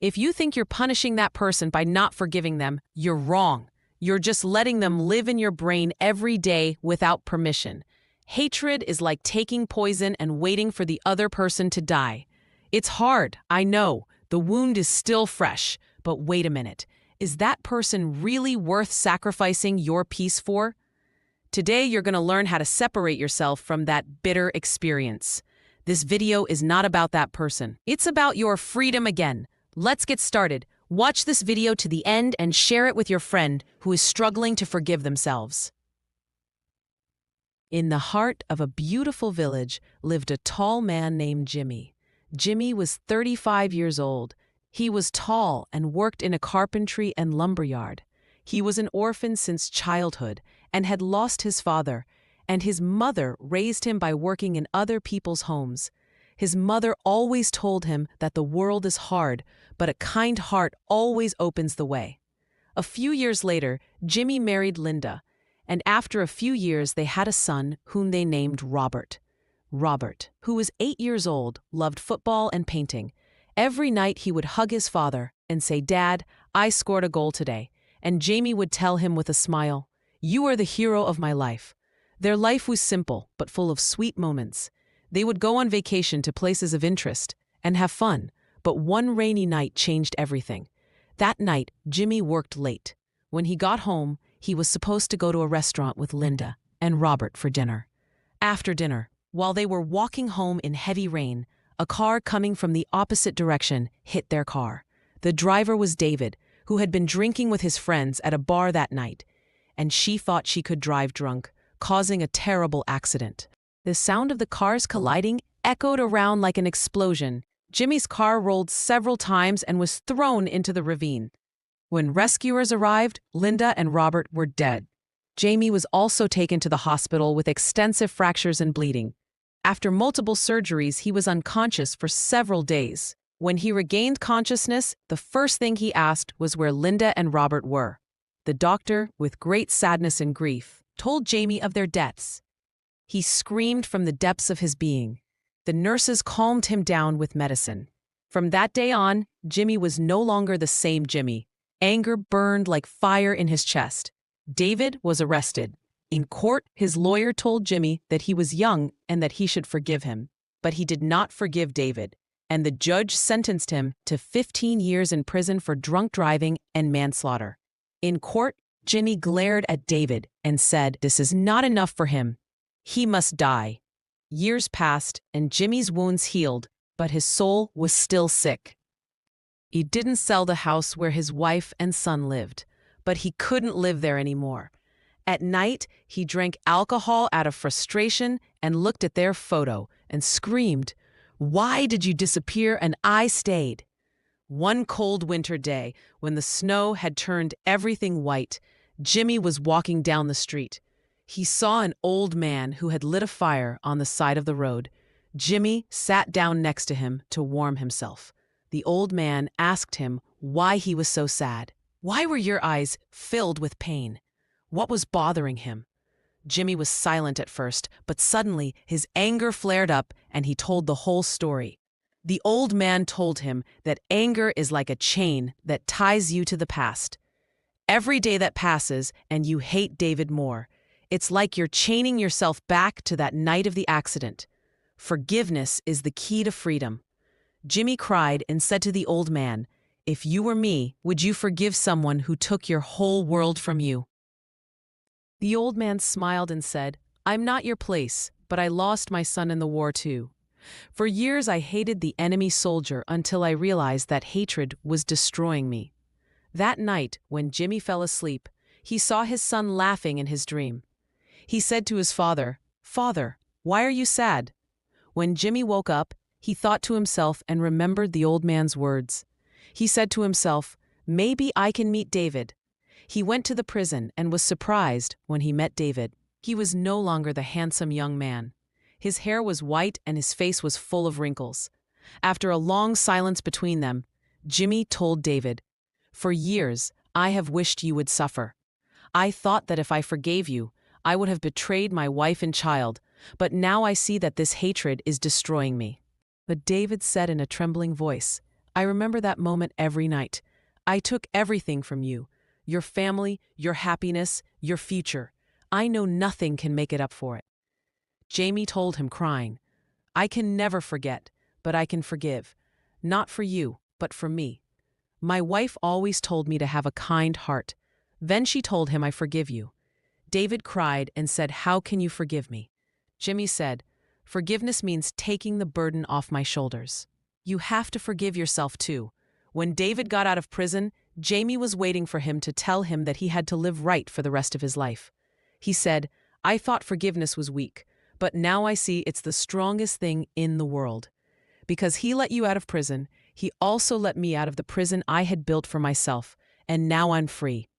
If you think you're punishing that person by not forgiving them, you're wrong. You're just letting them live in your brain every day without permission. Hatred is like taking poison and waiting for the other person to die. It's hard, I know. The wound is still fresh. But wait a minute. Is that person really worth sacrificing your peace for? Today, you're going to learn how to separate yourself from that bitter experience. This video is not about that person. It's about your freedom again. Let's get started. Watch this video to the end and share it with your friend who is struggling to forgive themselves. In the heart of a beautiful village lived a tall man named Jimmy. Jimmy was 35 years old. He was tall and worked in a carpentry and lumber yard. He was an orphan since childhood and had lost his father, and his mother raised him by working in other people's homes. His mother always told him that the world is hard, but a kind heart always opens the way. A few years later, Jimmy married Linda, and after a few years they had a son whom they named Robert. Robert, who was 8 years old, loved football and painting. Every night he would hug his father and say, "Dad, I scored a goal today." And Jamie would tell him with a smile, "You are the hero of my life." Their life was simple, but full of sweet moments. They would go on vacation to places of interest and have fun, but one rainy night changed everything. That night, Jimmy worked late. When he got home, he was supposed to go to a restaurant with Linda and Robert for dinner. After dinner, while they were walking home in heavy rain, a car coming from the opposite direction hit their car. The driver was David, who had been drinking with his friends at a bar that night, and she thought she could drive drunk, causing a terrible accident. The sound of the cars colliding echoed around like an explosion. Jimmy's car rolled several times and was thrown into the ravine. When rescuers arrived, Linda and Robert were dead. Jamie was also taken to the hospital with extensive fractures and bleeding. After multiple surgeries, he was unconscious for several days. When he regained consciousness, the first thing he asked was where Linda and Robert were. The doctor, with great sadness and grief, told Jamie of their deaths. He screamed from the depths of his being. The nurses calmed him down with medicine. From that day on, Jimmy was no longer the same Jimmy. Anger burned like fire in his chest. David was arrested. In court, his lawyer told Jimmy that he was young and that he should forgive him. But he did not forgive David, and the judge sentenced him to 15 years in prison for drunk driving and manslaughter. In court, Jimmy glared at David and said this is not enough for him. He must die. Years passed, and Jimmy's wounds healed, but his soul was still sick. He didn't sell the house where his wife and son lived, but he couldn't live there anymore. At night, he drank alcohol out of frustration and looked at their photo and screamed, "Why did you disappear and I stayed?" One cold winter day, when the snow had turned everything white, Jimmy was walking down the street. He saw an old man who had lit a fire on the side of the road. Jimmy sat down next to him to warm himself. The old man asked him why he was so sad. "Why were your eyes filled with pain? What was bothering him?" Jimmy was silent at first, but suddenly his anger flared up and he told the whole story. The old man told him that anger is like a chain that ties you to the past. Every day that passes and you hate David more, it's like you're chaining yourself back to that night of the accident. Forgiveness is the key to freedom. Jimmy cried and said to the old man, "If you were me, would you forgive someone who took your whole world from you?" The old man smiled and said, "I'm not your place, but I lost my son in the war too. For years I hated the enemy soldier until I realized that hatred was destroying me." That night, when Jimmy fell asleep, he saw his son laughing in his dream. He said to his father, "Father, why are you sad?" When Jimmy woke up, he thought to himself and remembered the old man's words. He said to himself, "Maybe I can meet David." He went to the prison and was surprised when he met David. He was no longer the handsome young man. His hair was white and his face was full of wrinkles. After a long silence between them, Jimmy told David, "For years, I have wished you would suffer. I thought that if I forgave you, I would have betrayed my wife and child, but now I see that this hatred is destroying me." But David said in a trembling voice, I remember that moment every night. I took everything from you, your family, your happiness, your future. I know nothing can make it up for it." Jamie told him, crying, "I can never forget, but I can forgive. Not for you, but for me. My wife always told me to have a kind heart." Then she told him, "I forgive you." David cried and said, "How can you forgive me?" Jimmy said, "Forgiveness means taking the burden off my shoulders. You have to forgive yourself too." When David got out of prison, Jamie was waiting for him to tell him that he had to live right for the rest of his life. He said, "I thought forgiveness was weak, but now I see it's the strongest thing in the world. Because he let you out of prison, he also let me out of the prison I had built for myself, and now I'm free.